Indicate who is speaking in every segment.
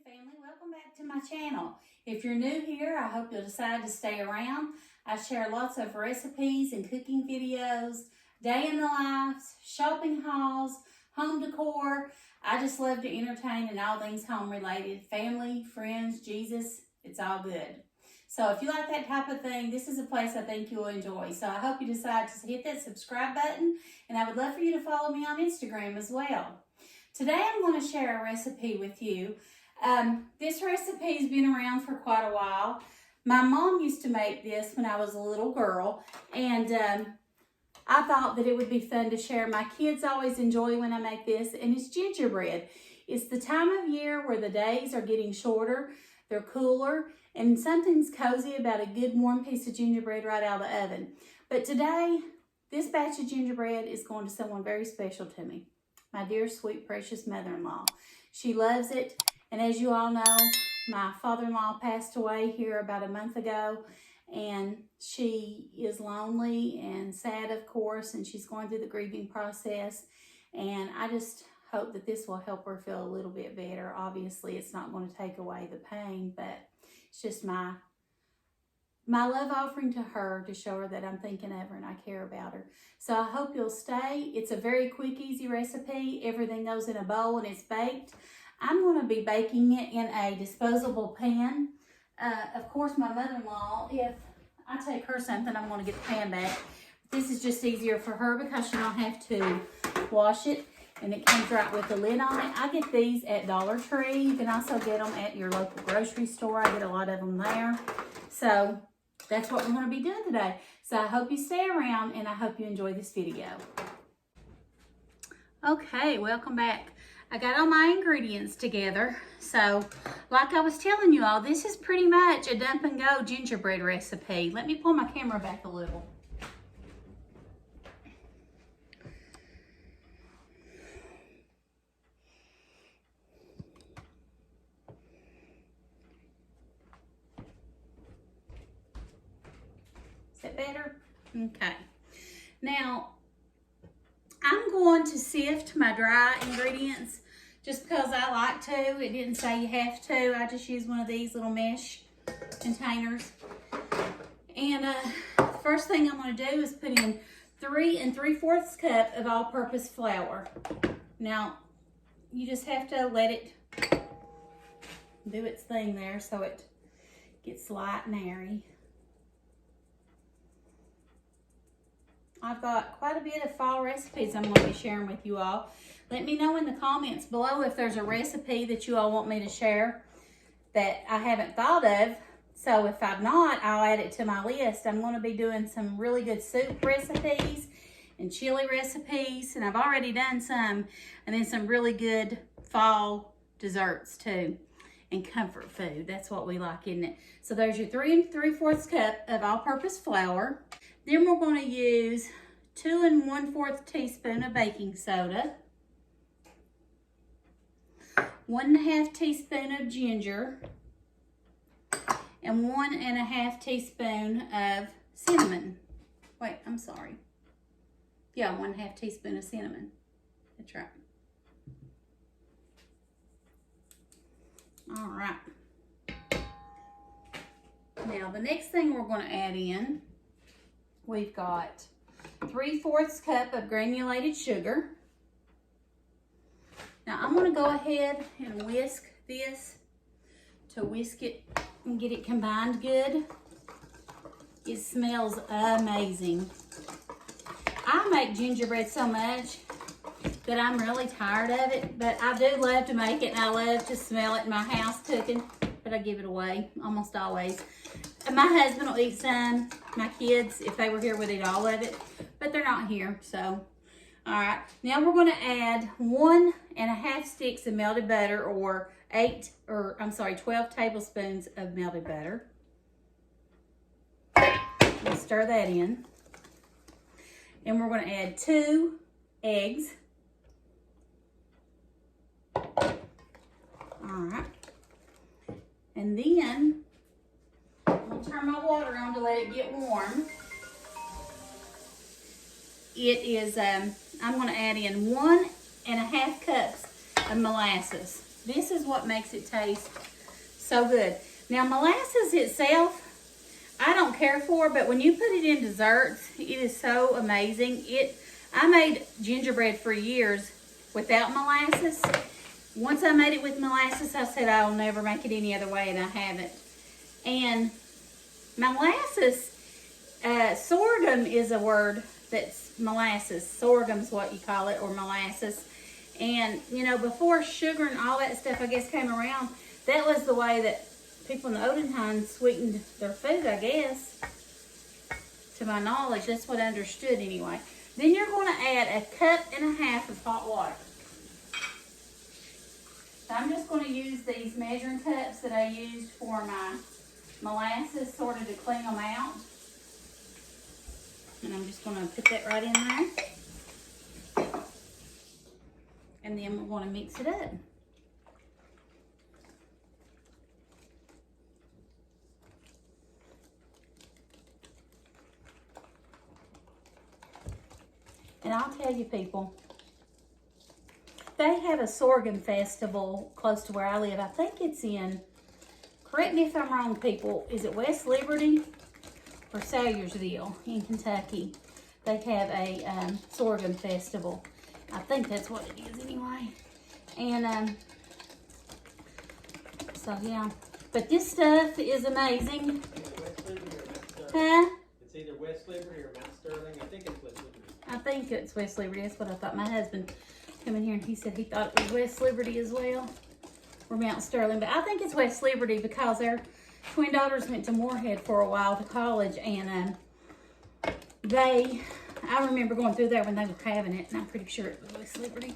Speaker 1: family, welcome back to my channel. If you're new here, I hope you'll decide to stay around. I share lots of recipes and cooking videos, day in the lives, shopping hauls, home decor. I just love to entertain and all things home related, family, friends, Jesus, it's all good. So if you like that type of thing, this is a place I think you'll enjoy. So I hope you decide to hit that subscribe button, and I would love for you to follow me on Instagram as well. Today I'm going to share a recipe with you. This recipe's been around for quite a while. My mom used to make this when I was a little girl, and I thought that it would be fun to share. My kids always enjoy when I make this, and it's gingerbread. It's the time of year where the days are getting shorter, they're cooler, and something's cozy about a good warm piece of gingerbread right out of the oven. But today, this batch of gingerbread is going to someone very special to me. My dear, sweet, precious mother-in-law. She loves it. And as you all know, my father-in-law passed away here about a month ago, and she is lonely and sad, of course, and she's going through the grieving process. And I just hope that this will help her feel a little bit better. Obviously, it's not going to take away the pain, but it's just my love offering to her to show her that I'm thinking of her and I care about her. So I hope you'll stay. It's a very quick, easy recipe. Everything goes in a bowl and it's baked. I'm going to be baking it in a disposable pan. Of course, my mother-in-law, if I take her something, I'm going to get the pan back. This is just easier for her because she don't have to wash it, and it comes right with the lid on it. I get these at Dollar Tree. You can also get them at your local grocery store. I get a lot of them there. So that's what we're going to be doing today. So I hope you stay around, and I hope you enjoy this video. Okay, welcome back. I got all my ingredients together. So, like I was telling you all, this is pretty much a dump and go gingerbread recipe. Let me pull my camera back a little. Is that better? Okay. Now, I'm going to sift my dry ingredients just because I like to. It didn't say you have to. I just use one of these little mesh containers. And the first thing I'm going to do is put in 3 3/4 cup of all-purpose flour. Now, you just have to let it do its thing there so it gets light and airy. I've got quite a bit of fall recipes I'm going to be sharing with you all. Let me know in the comments below if there's a recipe that you all want me to share that I haven't thought of. So if I've not, I'll add it to my list. I'm going to be doing some really good soup recipes and chili recipes, and I've already done some, and then some really good fall desserts too, and comfort food. That's what we like, isn't it? So there's your 3 3/4 cup of all-purpose flour. Then we're going to use 2 1/4 teaspoon of baking soda, 1 1/2 teaspoon of ginger, and 1 1/2 teaspoon of cinnamon. Wait, I'm sorry. Yeah, 1 1/2 teaspoon of cinnamon. That's right. All right. Now, the next thing we're going to add in, we've got 3/4 cup of granulated sugar. Now, I'm going to go ahead and whisk this to whisk it and get it combined good. It smells amazing. I make gingerbread so much that I'm really tired of it, but I do love to make it, and I love to smell it in my house cooking, but I give it away almost always. And my husband will eat some. My kids, if they were here, would eat all of it, but they're not here, so. All right, now we're going to add 1 1/2 sticks of melted butter, or 12 tablespoons of melted butter. We'll stir that in. And we're going to add 2 eggs. All right. And then I'll turn my water on to let it get warm. I'm going to add in 1 1/2 cups of molasses. This is what makes it taste so good. Now, molasses itself, I don't care for, but when you put it in desserts, it is so amazing. I made gingerbread for years without molasses. Once I made it with molasses, I said I'll never make it any other way, and I haven't. And molasses, sorghum is a word that's molasses. Sorghum's what you call it, or molasses. And, you know, before sugar and all that stuff, I guess, came around, that was the way that people in the olden times sweetened their food, I guess. To my knowledge, that's what I understood anyway. Then you're going to add 1.5 cups of hot water. So I'm just going to use these measuring cups that I used for my molasses, sort of to clean them out. And I'm just going to put that right in there. And then we're going to mix it up. And I'll tell you, people, they have a sorghum festival close to where I live. I think it's in, correct me if I'm wrong, people, is it West Liberty or Sawyersville in Kentucky? They have a sorghum festival. I think that's what it is anyway. And so yeah, but this stuff is amazing. Huh?
Speaker 2: It's either West Liberty or Mount Sterling. I think it's West Liberty.
Speaker 1: I think it's West Liberty. That's what I thought. My husband came in here and he said he thought it was West Liberty as well, or Mount Sterling. But I think it's West Liberty because their twin daughters went to Moorhead for a while to college, and I remember going through there when they were having it, and I'm pretty sure it was West Liberty.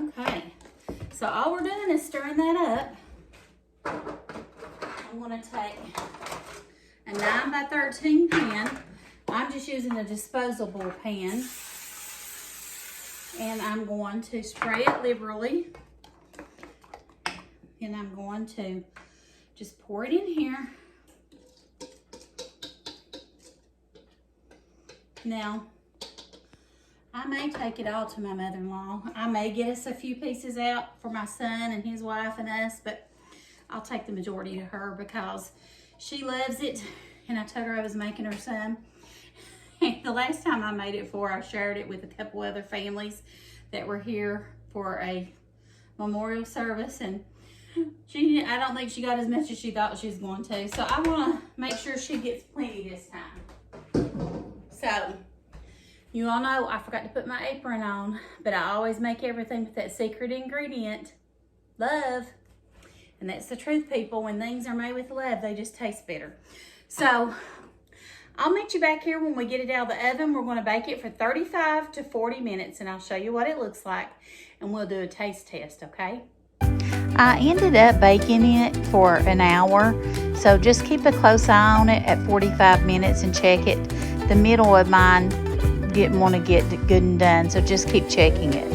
Speaker 1: Okay, so all we're doing is stirring that up. I'm going to take a 9x13 pan. I'm just using a disposable pan. And I'm going to spray it liberally. And I'm going to just pour it in here. Now, I may take it all to my mother-in-law. I may get us a few pieces out for my son and his wife and us, but I'll take the majority to her because she loves it. And I told her I was making her some. And the last time I made it for her, I shared it with a couple other families that were here for a memorial service. And I don't think she got as much as she thought she was going to. So I want to make sure she gets plenty this time. So, you all know I forgot to put my apron on, but I always make everything with that secret ingredient, love. And that's the truth, people. When things are made with love, they just taste better. So, I'll meet you back here when we get it out of the oven. We're going to bake it for 35 to 40 minutes, and I'll show you what it looks like, and we'll do a taste test, okay?
Speaker 3: I ended up baking it for an hour, so just keep a close eye on it at 45 minutes and check it. The middle of mine didn't want to get good and done, so just keep checking it.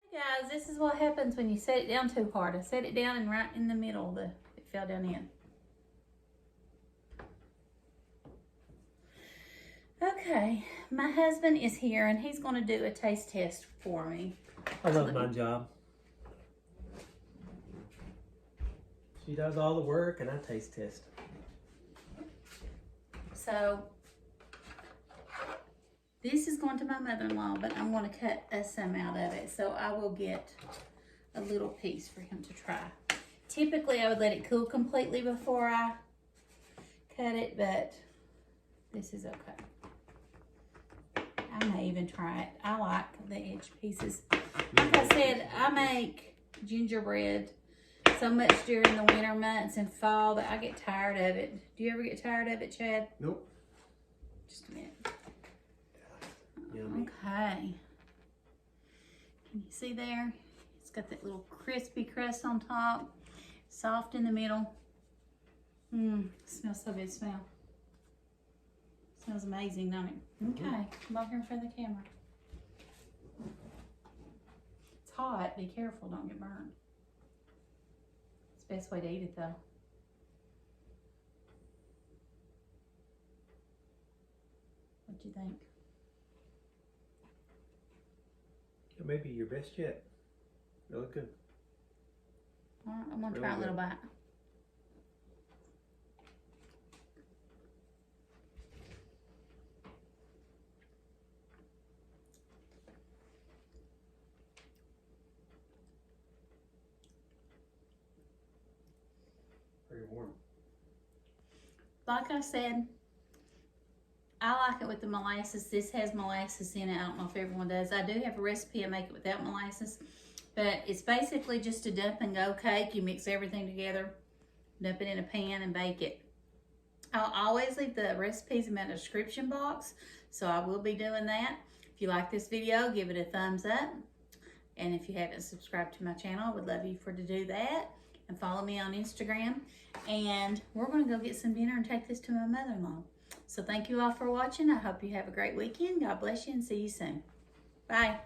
Speaker 1: Guys, this is what happens when you set it down too hard. I set it down and right in the middle, it fell down in. Okay, my husband is here and he's going to do a taste test for me.
Speaker 2: I love my job. She does all the work and I taste test.
Speaker 1: So, this is going to my mother-in-law, but I'm going to cut us some out of it. So I will get a little piece for him to try. Typically, I would let it cool completely before I cut it, but this is okay. I may even try it. I like the edge pieces. Like I said, I make gingerbread so much during the winter months and fall that I get tired of it. Do you ever get tired of it, Chad?
Speaker 2: Nope.
Speaker 1: Just a minute.
Speaker 2: Yummy.
Speaker 1: Okay. Can you see there? It's got that little crispy crust on top, soft in the middle. Smells so good. Smell. Smells amazing, don't it? Okay, come over here in front of the camera. It's hot. Be careful, don't get burned. It's the best way to eat it though. What do you think?
Speaker 2: It may be your best yet. Really good.
Speaker 1: All right, I'm gonna
Speaker 2: Really
Speaker 1: try a little
Speaker 2: good.
Speaker 1: bite.
Speaker 2: Very warm.
Speaker 1: Like I said, I like it with the molasses. This has molasses in it. I don't know if everyone does. I do have a recipe. I make it without molasses. But it's basically just a dump and go cake. You mix everything together, dump it in a pan and bake it. I'll always leave the recipes in my description box. So I will be doing that. If you like this video, give it a thumbs up. And if you haven't subscribed to my channel, I would love you to do that. And follow me on Instagram. And we're going to go get some dinner and take this to my mother-in-law. So thank you all for watching. I hope you have a great weekend. God bless you and see you soon. Bye.